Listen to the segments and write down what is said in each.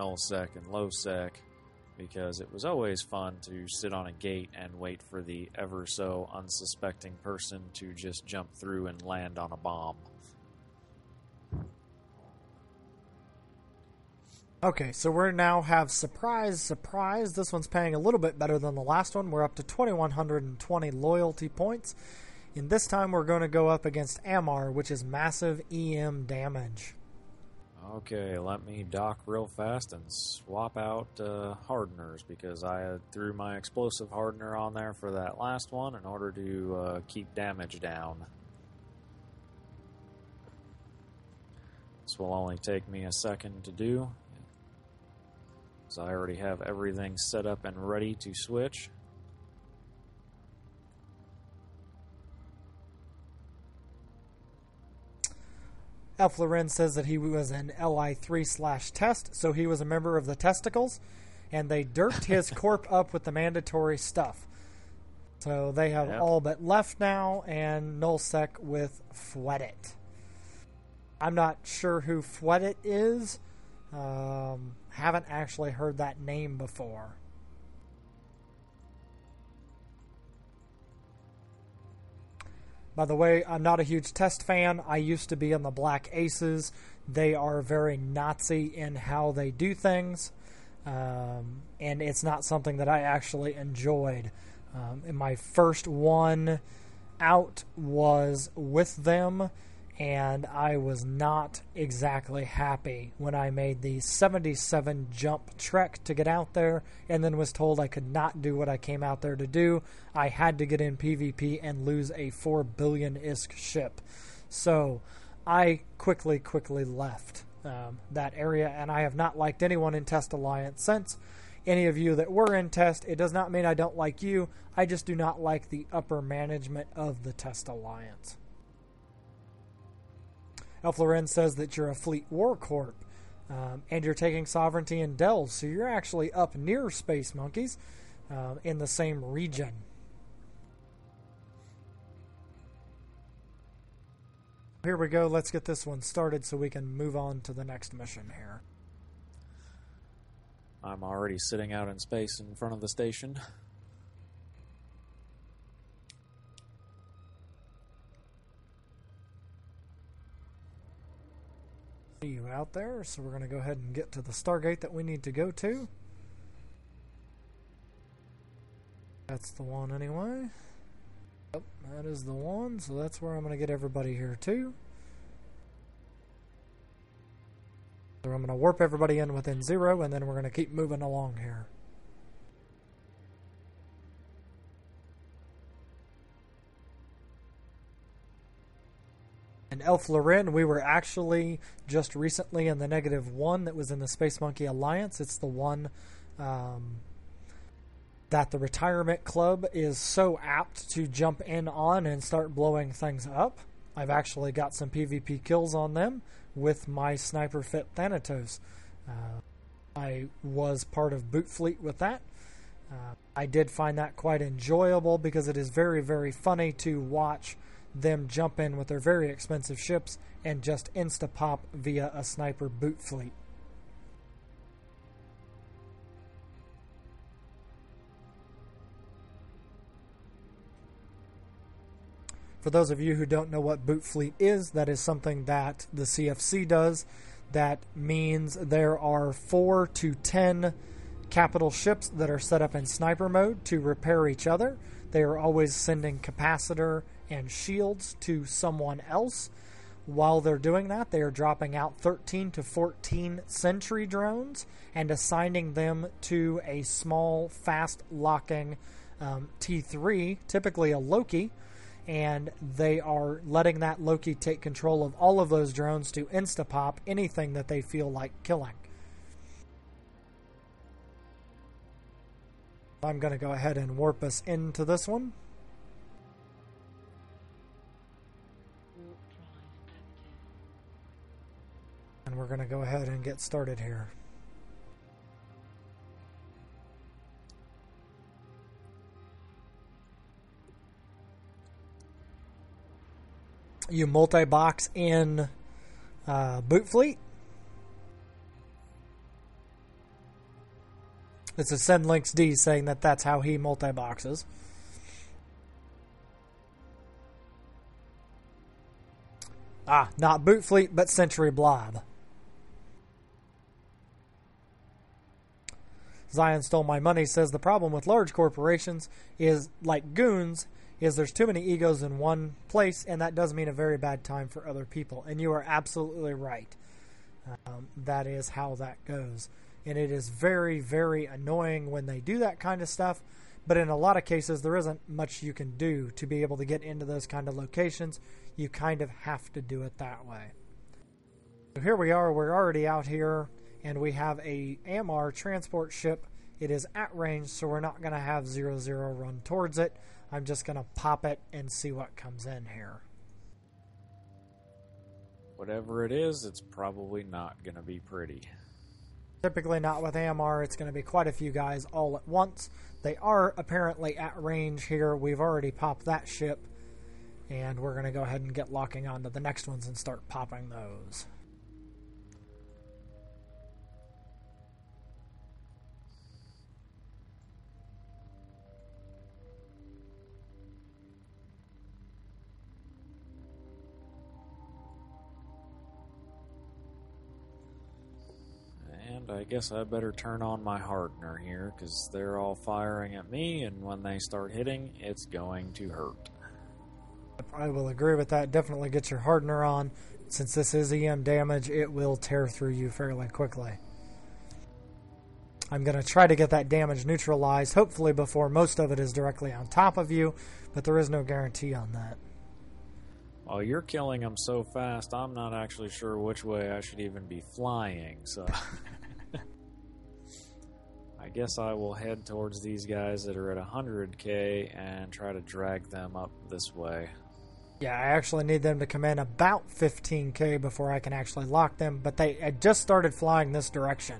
nullsec and lowsec, because it was always fun to sit on a gate and wait for the ever so unsuspecting person to just jump through and land on a bomb. Okay, so we now have surprise. This one's paying a little bit better than the last one. We're up to 2,120 loyalty points. And this time we're going to go up against Amarr, which is massive EM damage. Okay, let me dock real fast and swap out hardeners, because I threw my explosive hardener on there for that last one in order to keep damage down. This will only take me a second to do, so I already have everything set up and ready to switch. Elfloren says that he was an LI3/test, so he was a member of the Testicles, and they dirked his corp up with the mandatory stuff. So they have all but left now, and nullsec with Fwetit. I'm not sure who Fwetit is. Haven't actually heard that name before. By the way, I'm not a huge test fan. I used to be in the Black Aces. They are very Nazi in how they do things, and it's not something that I actually enjoyed. And my first one out was with them, and I was not exactly happy when I made the 77 jump trek to get out there and then was told I could not do what I came out there to do. I had to get in PvP and lose a 4 billion-isk ship. So I quickly left that area, and I have not liked anyone in Test Alliance since. Any of you that were in Test, it does not mean I don't like you. I just do not like the upper management of the Test Alliance. Elfloren says that you're a Fleet War Corp, and you're taking sovereignty in Dells, so you're actually up near Space Monkeys in the same region. Here we go. Let's get this one started so we can move on to the next mission here. I'm already sitting out in space in front of the station. See you out there, so we're going to go ahead and get to the Stargate that we need to go to. That's the one anyway. Yep, that is the one, so that's where I'm going to get everybody here too. So I'm going to warp everybody in within 0, and then we're going to keep moving along here. And Elfloren, we were actually just recently in the -1 that was in the Space Monkey Alliance. It's the one that the Retirement Club is so apt to jump in on and start blowing things up. I've actually got some PvP kills on them with my Sniper Fit Thanatos. I was part of Boot Fleet with that. I did find that quite enjoyable because it is very funny to watch them jump in with their very expensive ships and just insta-pop via a sniper boot fleet. For those of you who don't know what boot fleet is, that is something that the CFC does. That means there are 4 to 10 capital ships that are set up in sniper mode to repair each other. They are always sending capacitor and shields to someone else. While they're doing that, they are dropping out 13 to 14 sentry drones and assigning them to a small, fast-locking T3, typically a Loki, and they are letting that Loki take control of all of those drones to insta-pop anything that they feel like killing. I'm going to go ahead and warp us into this one. And we're going to go ahead and get started here. You multi-box in Boot Fleet. This is SendLinks D saying that that's how he multi-boxes. Not Boot Fleet, but Century Blob. Zion Stole My Money says the problem with large corporations is, like goons, is there's too many egos in one place, and that does mean a very bad time for other people. And you are absolutely right. That is how that goes. And it is very, very annoying when they do that kind of stuff. But in a lot of cases, there isn't much you can do to be able to get into those kind of locations. You kind of have to do it that way. So here we are. We're already out here, and we have a Amarr transport ship. It is at range, so we're not going to have 0-0 run towards it. I'm just going to pop it and see what comes in here. Whatever it is, it's probably not going to be pretty. Typically not with Amarr. It's going to be quite a few guys all at once. They are apparently at range here. We've already popped that ship, and we're going to go ahead and get locking on to the next ones and start popping those. I guess I better turn on my hardener here, because they're all firing at me, and when they start hitting, it's going to hurt. I will agree with that. Definitely get your hardener on. Since this is EM damage, it will tear through you fairly quickly. I'm going to try to get that damage neutralized, hopefully before most of it is directly on top of you, but there is no guarantee on that. Well, you're killing them so fast, I'm not actually sure which way I should even be flying, so... I guess I will head towards these guys that are at 100k and try to drag them up this way. Yeah, I actually need them to come in about 15k before I can actually lock them, but they had just started flying this direction,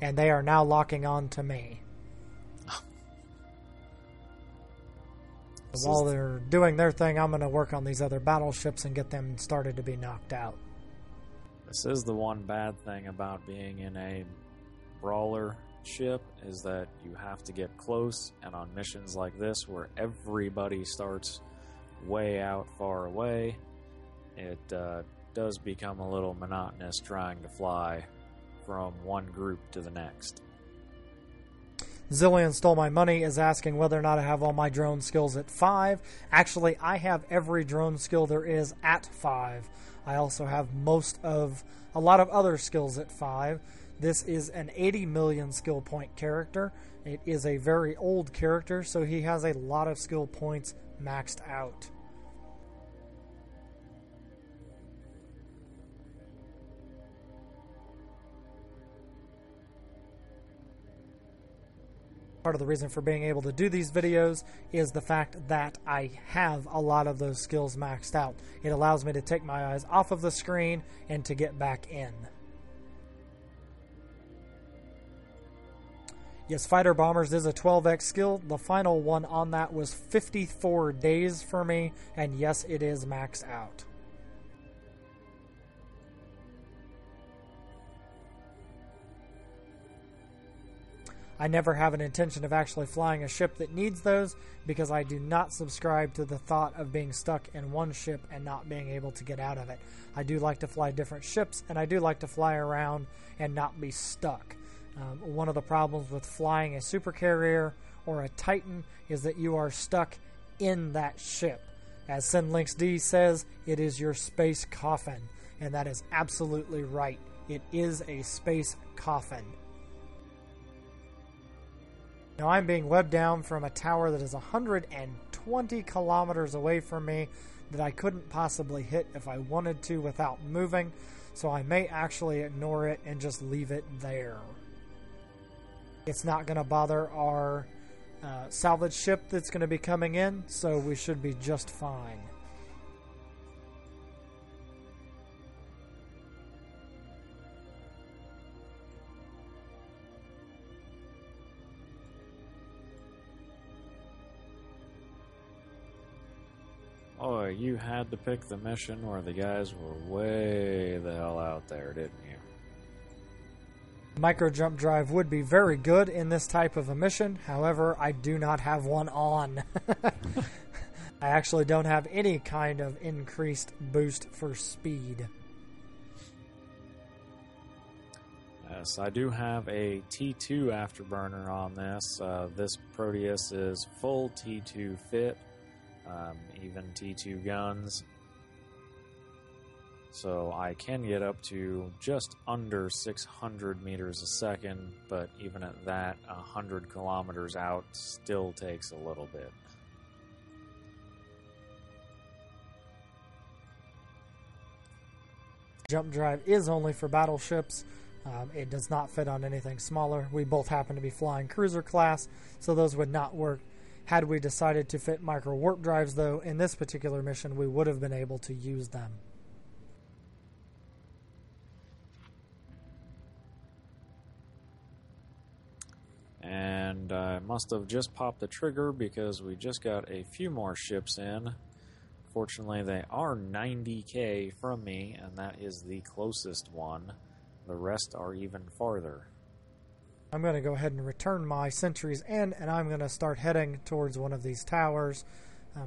and they are now locking on to me. While they're doing their thing, I'm going to work on these other battleships and get them started to be knocked out. This is the one bad thing about being in a brawler ship, is that you have to get close, and on missions like this where everybody starts way out far away, it does become a little monotonous trying to fly from one group to the next. Zillion Stole My Money is asking whether or not I have all my drone skills at 5. Actually, I have every drone skill there is at 5. I also have a lot of other skills at 5. This is an 80 million skill point character. It is a very old character, so he has a lot of skill points maxed out. Part of the reason for being able to do these videos is the fact that I have a lot of those skills maxed out. It allows me to take my eyes off of the screen and to get back in. Yes, Fighter Bombers is a 12x skill. The final one on that was 54 days for me, and yes, it is maxed out. I never have an intention of actually flying a ship that needs those, because I do not subscribe to the thought of being stuck in one ship and not being able to get out of it. I do like to fly different ships, and I do like to fly around and not be stuck. One of the problems with flying a supercarrier or a Titan is that you are stuck in that ship. As SendLinks D says, it is your space coffin, and that is absolutely right. It is a space coffin. Now I'm being webbed down from a tower that is 120 kilometers away from me that I couldn't possibly hit if I wanted to without moving, so I may actually ignore it and just leave it there. It's not going to bother our salvage ship that's going to be coming in, so we should be just fine. Oh, you had to pick the mission where the guys were way the hell out there, didn't you? Micro jump drive would be very good in this type of a mission. However, I do not have one on. I actually don't have any kind of increased boost for speed. Yes, I do have a T2 afterburner on this. This Proteus is full T2 fit, even T2 guns. So I can get up to just under 600 meters a second, but even at that, 100 kilometers out still takes a little bit. Jump drive is only for battleships. It does not fit on anything smaller. We both happen to be flying cruiser class, so those would not work. Had we decided to fit micro warp drives, though, in this particular mission, we would have been able to use them. And I must have just popped the trigger because we just got a few more ships in. Fortunately, they are 90k from me, and that is the closest one. The rest are even farther. I'm going to go ahead and return my sentries in, and I'm going to start heading towards one of these towers.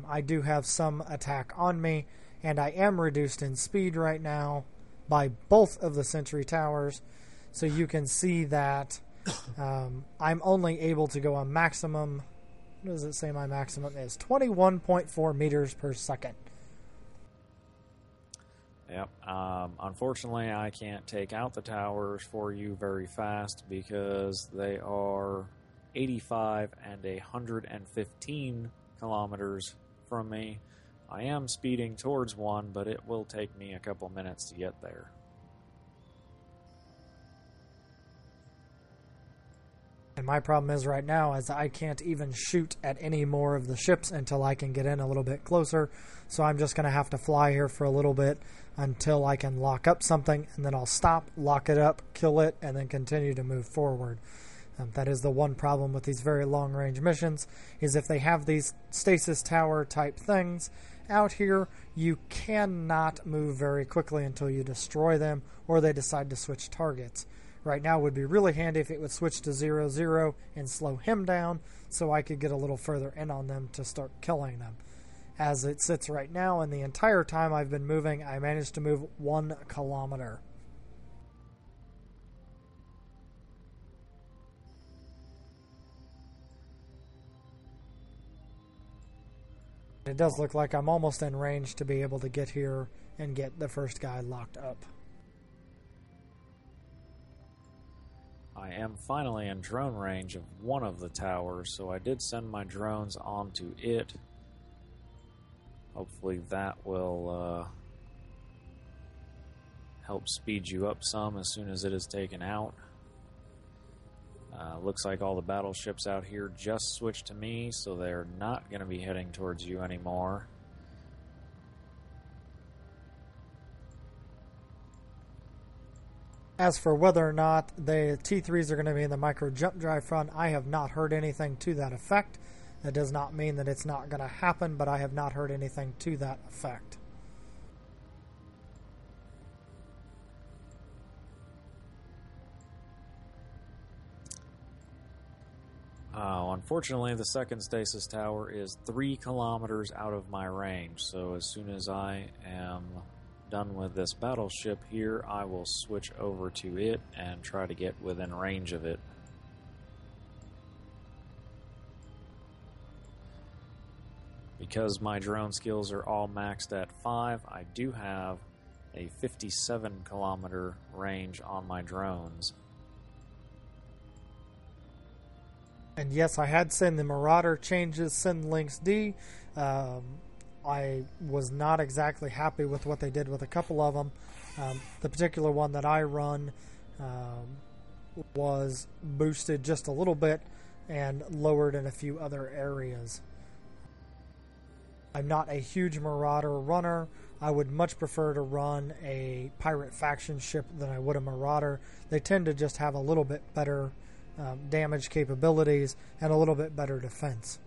I do have some attack on me, and I am reduced in speed right now by both of the sentry towers. So you can see that I'm only able to go a maximum, what does it say my maximum is? 21.4 meters per second. Yep. Unfortunately, I can't take out the towers for you very fast because they are 85 and 115 kilometers from me. I am speeding towards one, but it will take me a couple minutes to get there. And my problem is right now is I can't even shoot at any more of the ships until I can get in a little bit closer. So I'm just going to have to fly here for a little bit until I can lock up something, and then I'll stop, lock it up, kill it, and then continue to move forward. That is the one problem with these very long-range missions, is if they have these stasis tower type things out here, you cannot move very quickly until you destroy them or they decide to switch targets. Right now would be really handy if it would switch to 0-0 and slow him down so I could get a little further in on them to start killing them. As it sits right now, and the entire time I've been moving, I managed to move 1 kilometer. It does look like I'm almost in range to be able to get here and get the first guy locked up. I am finally in drone range of one of the towers, so I did send my drones onto it. Hopefully that will help speed you up some as soon as it is taken out. Looks like all the battleships out here just switched to me, so they're not going to be heading towards you anymore. As for whether or not the T3s are going to be in the micro jump drive front, I have not heard anything to that effect. That does not mean that it's not going to happen, but I have not heard anything to that effect. Unfortunately, the second stasis tower is 3 kilometers out of my range, so as soon as I am done with this battleship here, I will switch over to it and try to get within range of it. Because my drone skills are all maxed at 5, I do have a 57 kilometer range on my drones. And yes, I had seen the Marauder changes send links D. I was not exactly happy with what they did with a couple of them. The particular one that I run was boosted just a little bit and lowered in a few other areas. I'm not a huge Marauder runner. I would much prefer to run a pirate faction ship than I would a Marauder. They tend to just have a little bit better damage capabilities and a little bit better defense.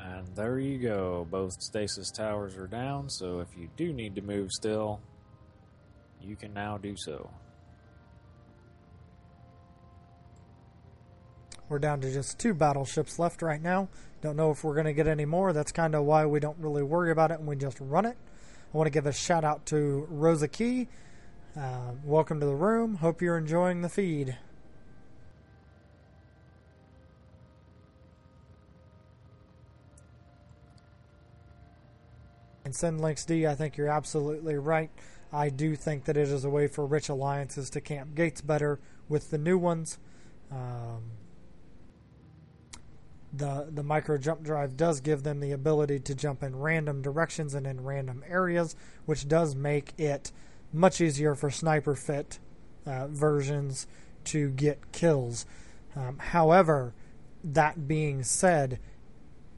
And there you go. Both stasis towers are down, so if you do need to move still, you can now do so. We're down to just 2 battleships left right now. Don't know if we're going to get any more. That's kind of why we don't really worry about it and we just run it. I want to give a shout out to Rosa Key. Welcome to the room. Hope you're enjoying the feed. And Sendlinks D, I think you're absolutely right. I do think that it is a way for rich alliances to camp gates better with the new ones. The micro jump drive does give them the ability to jump in random directions and in random areas, which does make it much easier for sniper fit versions to get kills. However, that being said,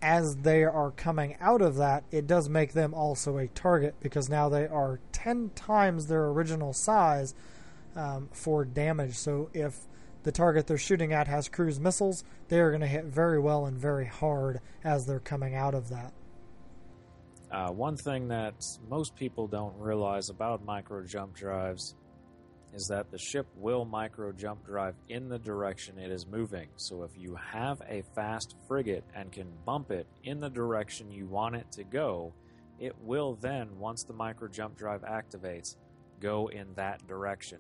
as they are coming out of that, it does make them also a target because now they are 10 times their original size for damage. So if the target they're shooting at has cruise missiles, they are going to hit very well and very hard as they're coming out of that. One thing that most people don't realize about micro jump drives is that the ship will micro jump drive in the direction it is moving. So if you have a fast frigate and can bump it in the direction you want it to go, it will then, once the micro jump drive activates, go in that direction.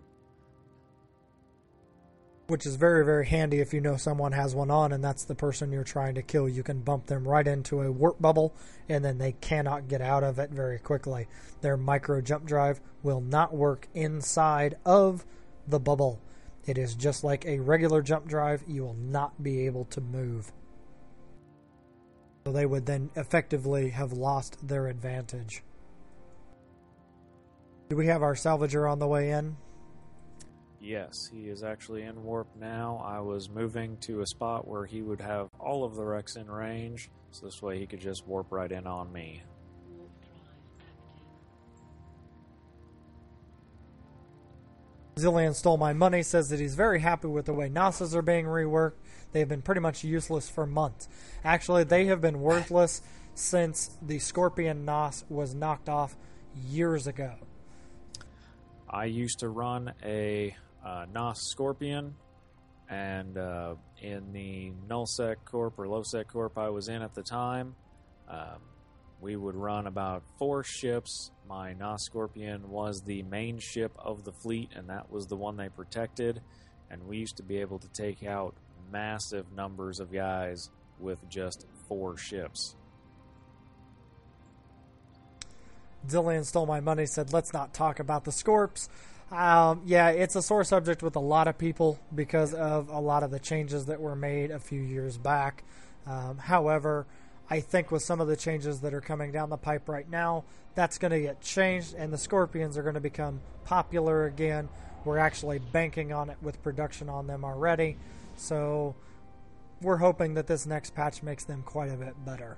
Which is very, very handy if you know someone has one on and that's the person you're trying to kill. You can bump them right into a warp bubble and then they cannot get out of it very quickly. Their micro jump drive will not work inside of the bubble. It is just like a regular jump drive. You will not be able to move. So they would then effectively have lost their advantage. Do we have our salvager on the way in? Yes, he is actually in warp now. I was moving to a spot where he would have all of the wrecks in range, so this way he could just warp right in on me. Zillion Stole My Money says that he's very happy with the way NASAs are being reworked. They've been pretty much useless for months. Actually, they have been worthless since the Scorpion NAS was knocked off years ago. I used to run a NOS Scorpion, and in the Nullsec Corp or Lowsec Corp I was in at the time, we would run about 4 ships. My NOS Scorpion was the main ship of the fleet, and that was the one they protected, and we used to be able to take out massive numbers of guys with just 4 ships. Zillion Stole My Money said, let's not talk about the Scorps. Yeah, it's a sore subject with a lot of people because of a lot of the changes that were made a few years back. However, I think with some of the changes that are coming down the pipe right now, that's going to get changed and the Scorpions are going to become popular again. We're actually banking on it with production on them already. So we're hoping that this next patch makes them quite a bit better.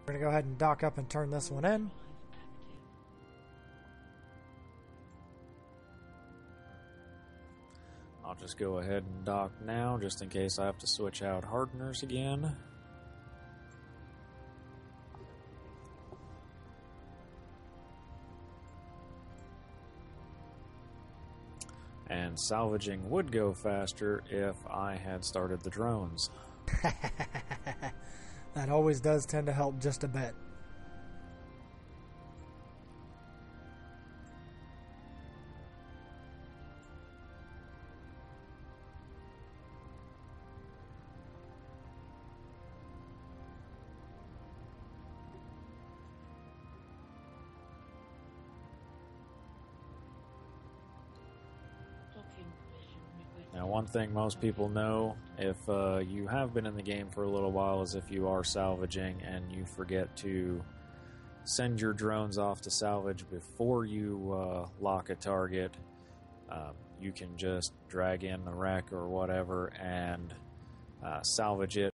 We're going to go ahead and dock up and turn this one in. I'll just go ahead and dock now, just in case I have to switch out hardeners again. And salvaging would go faster if I had started the drones. That always does tend to help just a bit. Now, one thing most people know, if you have been in the game for a little while, is if you are salvaging and you forget to send your drones off to salvage before you lock a target, you can just drag in the wreck or whatever and salvage it